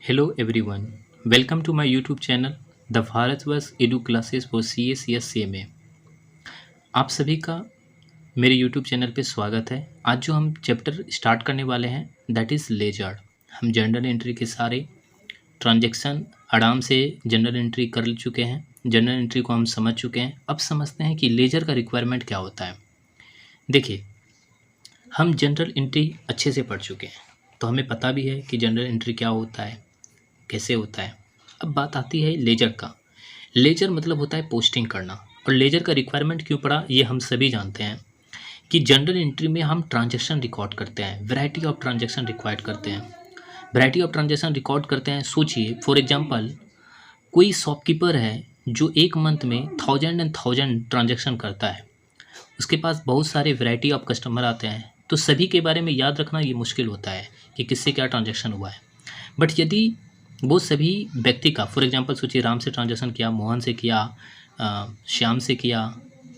Hello everyone, welcome to my YouTube channel The Bharatvarsh Edu Classes for CA CS CMA। आप सभी का मेरे YouTube channel पे स्वागत है। आज जो हम चैप्टर स्टार्ट करने वाले हैं दैट इज़ लेजर। हम जनरल एंट्री के सारे ट्रांजैक्शन आराम से जनरल एंट्री कर चुके हैं। जनरल एंट्री को हम समझ चुके हैं। अब समझते हैं कि लेजर का रिक्वायरमेंट क्या होता है। देखिए, हम जनरल एंट्री अच्छे से पढ़ चुके हैं, तो हमें पता भी है कि जनरल एंट्री क्या होता है, कैसे होता है। अब बात आती है लेजर का। लेजर मतलब होता है पोस्टिंग करना। और लेजर का रिक्वायरमेंट क्यों पड़ा ये हम सभी जानते हैं कि जनरल एंट्री में हम ट्रांजैक्शन रिकॉर्ड करते हैं, वैरायटी ऑफ ट्रांजैक्शन रिक्वायर्ड करते हैं, वैरायटी ऑफ ट्रांजैक्शन रिकॉर्ड करते हैं। सोचिए फॉर एग्जांपल कोई शॉपकीपर है जो एक मंथ में 1000 ट्रांजैक्शन करता है। उसके पास बहुत सारे वैरायटी ऑफ कस्टमर आते हैं, तो सभी के बारे में याद रखना ये मुश्किल होता है कि किससे क्या ट्रांजैक्शन हुआ है। बट यदि वो सभी व्यक्ति का फॉर एग्जांपल सोचिए राम से ट्रांजैक्शन किया, मोहन से किया, श्याम से किया,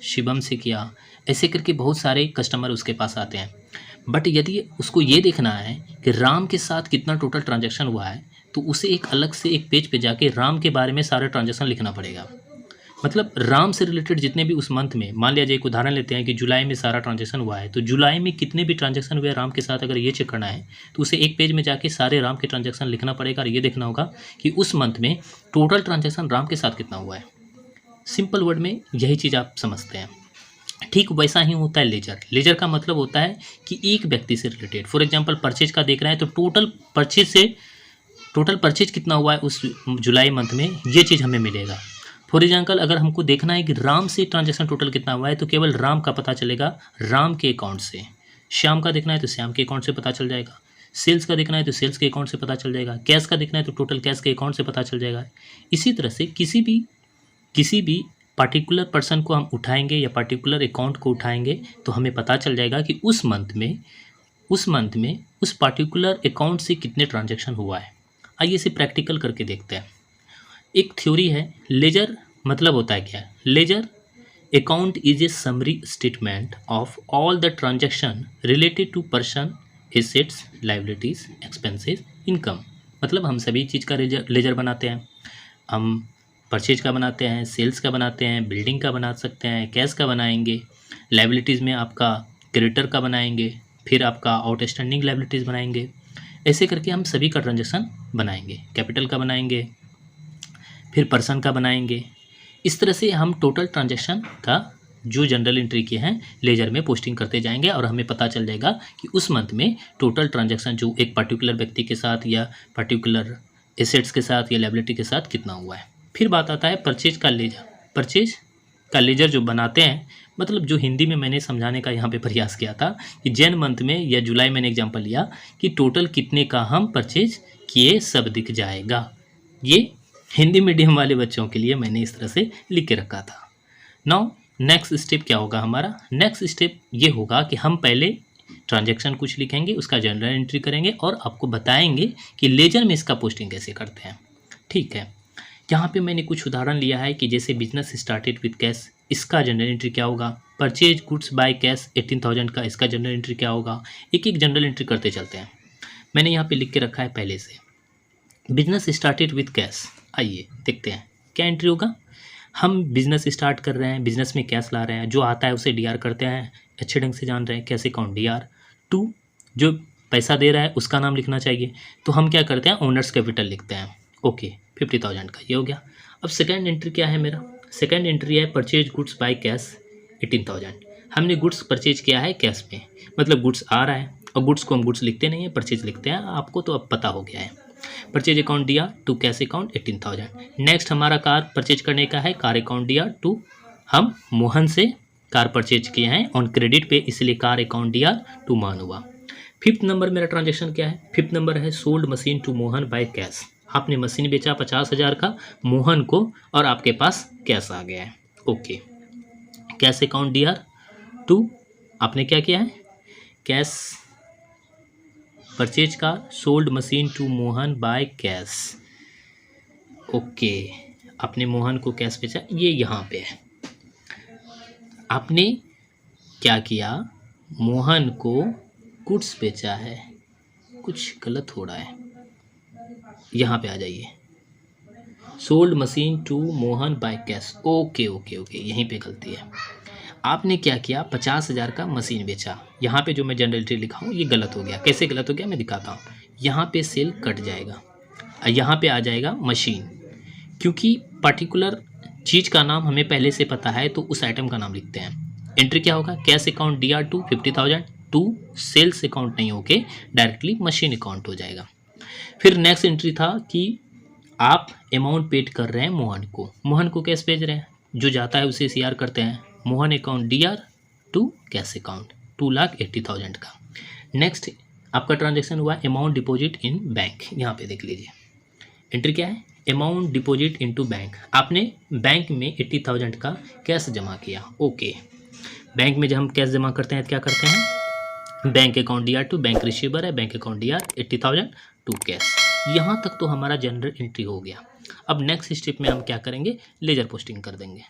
शिवम से किया, ऐसे करके बहुत सारे कस्टमर उसके पास आते हैं। बट यदि उसको ये देखना है कि राम के साथ कितना टोटल ट्रांजैक्शन हुआ है, तो उसे एक अलग से एक पेज पे जाके राम के बारे में सारे ट्रांजैक्शन लिखना पड़ेगा। मतलब राम से रिलेटेड जितने भी उस मंथ में, मान लिया जाए एक उदाहरण लेते हैं कि जुलाई में सारा ट्रांजैक्शन हुआ है, तो जुलाई में कितने भी ट्रांजैक्शन हुए राम के साथ, अगर ये चेक करना है तो उसे एक पेज में जाके सारे राम के ट्रांजैक्शन लिखना पड़ेगा और ये देखना होगा कि उस मंथ में टोटल ट्रांजैक्शन राम के साथ कितना हुआ है। सिंपल वर्ड में यही चीज़ आप समझते हैं। ठीक वैसा ही होता है लेजर। लेजर का मतलब होता है कि एक व्यक्ति से रिलेटेड, फॉर एग्जाम्पल परचेज का देख रहे हैं तो टोटल परचेज कितना हुआ है उस जुलाई मंथ में, ये चीज़ हमें मिलेगा। फॉर एग्जाम्पल अगर हमको देखना है कि राम से ट्रांजैक्शन टोटल कितना हुआ है, तो केवल राम का पता चलेगा राम के अकाउंट से। श्याम का देखना है तो श्याम के अकाउंट से पता चल जाएगा। सेल्स का देखना है तो सेल्स के अकाउंट से पता चल जाएगा। कैश का देखना है तो टोटल कैश के अकाउंट से पता चल जाएगा। इसी तरह से किसी भी पार्टिकुलर पर्सन को हम उठाएंगे या पार्टिकुलर अकाउंट को उठाएंगे तो हमें पता चल जाएगा कि उस मंथ में उस पार्टिकुलर अकाउंट से कितने ट्रांजैक्शन हुआ है। आइए इसे प्रैक्टिकल करके देखते हैं। एक थ्योरी है, लेजर मतलब होता है क्या। Ledger account is a summary statement of all the transaction related to person, assets, liabilities, expenses, income. मतलब हम सभी चीज़ का लेजर बनाते हैं। हम परचेज का बनाते हैं, सेल्स का बनाते हैं, बिल्डिंग का बना सकते हैं, कैश का बनाएंगे, लाइबिलिटीज़ में आपका क्रेडिटर का बनाएंगे, फिर आपका आउटस्टैंडिंग लाइबिलिटीज़ बनाएंगे। ऐसे करके हम सभी का ट्रांजैक्शन बनाएंगे। कैपिटल का बनाएंगे, फिर पर्सन का बनाएंगे। इस तरह से हम टोटल ट्रांजैक्शन का जो जनरल एंट्री के हैं लेजर में पोस्टिंग करते जाएंगे और हमें पता चल जाएगा कि उस मंथ में टोटल ट्रांजैक्शन जो एक पर्टिकुलर व्यक्ति के साथ या पर्टिकुलर एसेट्स के साथ या लायबिलिटी के साथ कितना हुआ है। फिर बात आता है परचेज का लेजर। परचेज का लेजर जो बनाते हैं, मतलब जो हिंदी में मैंने समझाने का यहाँ पे प्रयास किया था कि जैन मंथ में या जुलाई मैंने एग्जाम्पल लिया कि टोटल कितने का हम परचेज किए सब दिख जाएगा। ये हिंदी मीडियम वाले बच्चों के लिए मैंने इस तरह से लिख के रखा था। नाउ नेक्स्ट स्टेप क्या होगा हमारा। नेक्स्ट स्टेप ये होगा कि हम पहले ट्रांजैक्शन कुछ लिखेंगे, उसका जनरल एंट्री करेंगे और आपको बताएंगे कि लेजर में इसका पोस्टिंग कैसे करते हैं। ठीक है, यहाँ पे मैंने कुछ उदाहरण लिया है कि जैसे बिजनेस स्टार्टेड विद कैश, इसका जनरल एंट्री क्या होगा। परचेज गुड्स बाय कैश 18,000 का, इसका जनरल एंट्री क्या होगा। एक एक जनरल एंट्री करते चलते हैं। मैंने यहाँ पे लिख के रखा है पहले से, बिजनेस स्टार्टेड विद कैश। आइए देखते हैं क्या एंट्री होगा। हम बिजनेस स्टार्ट कर रहे हैं, बिजनेस में कैश ला रहे हैं, जो आता है उसे डीआर करते हैं, अच्छे ढंग से जान रहे हैं कैश अकाउंट डीआर टू, जो पैसा दे रहा है उसका नाम लिखना चाहिए, तो हम क्या करते हैं ओनर्स कैपिटल लिखते हैं। ओके, 50,000 का ये हो गया। अब सेकेंड एंट्री क्या है मेरा। सेकेंड एंट्री है परचेज गुड्स बाय कैश 18,000। हमने गुड्स परचेज किया है कैश में, मतलब गुड्स आ रहा है और गुड्स को हम गुड्स लिखते नहीं है, परचेज लिखते हैं। आपको तो अब पता हो गया है। परचेज अकाउंट दिया टू कैश अकाउंट 18,000। नेक्स्ट हमारा कार परचेज करने का है, कार अकाउंट दिया टू, हम मोहन से कार परचेज किए हैं ऑन क्रेडिट पे, इसलिए कार अकाउंट दिया टू मोहन हुआ। फिफ्थ नंबर मेरा ट्रांजेक्शन क्या है। फिफ्थ नंबर है sold machine to Mohan by cash. आपने मशीन बेचा 50,000 का मोहन को और आपके पास कैश आ गया है। ओके, कैश अकाउंट दिया टू, आपने क्या किया है कैश परचेज का sold machine to Mohan by cash. Okay, आपने मोहन को कैश बेचा, ये यहाँ पे है। आपने क्या किया, मोहन को गुड्स बेचा है। कुछ गलत हो रहा है, यहाँ पे आ जाइए, sold machine to Mohan by cash. Okay okay okay, यहीं पे गलती है। आपने क्या किया, 50,000 का मशीन बेचा। यहाँ पे जो मैं जनरल एंट्री लिखा हूँ ये गलत हो गया। कैसे गलत हो गया मैं दिखाता हूँ। यहाँ पे सेल कट जाएगा, यहाँ पे आ जाएगा मशीन, क्योंकि पर्टिकुलर चीज़ का नाम हमें पहले से पता है तो उस आइटम का नाम लिखते हैं। एंट्री क्या होगा, cash account DR2 50,000 to sales account नहीं होके डायरेक्टली मशीन अकाउंट हो जाएगा। फिर नेक्स्ट एंट्री था कि आप अमाउंट पेड कर रहे हैं मोहन को कैश भेज रहे हैं, जो जाता है उसे CR करते हैं। Mohan account DR to cash account 2,80,000 का। नेक्स्ट आपका ट्रांजेक्शन हुआ अमाउंट डिपॉजिट इन बैंक। यहाँ पे देख लीजिए एंट्री क्या है, अमाउंट डिपॉजिट इनटू बैंक। आपने बैंक में 80,000 का कैश जमा किया। ओके, बैंक में जब हम कैश जमा करते हैं तो क्या करते हैं, bank account DR to bank receiver है, bank account DR 80,000 to cash. यहाँ तक तो हमारा जनरल एंट्री हो गया। अब नेक्स्ट स्टेप में हम क्या करेंगे, लेजर पोस्टिंग कर देंगे।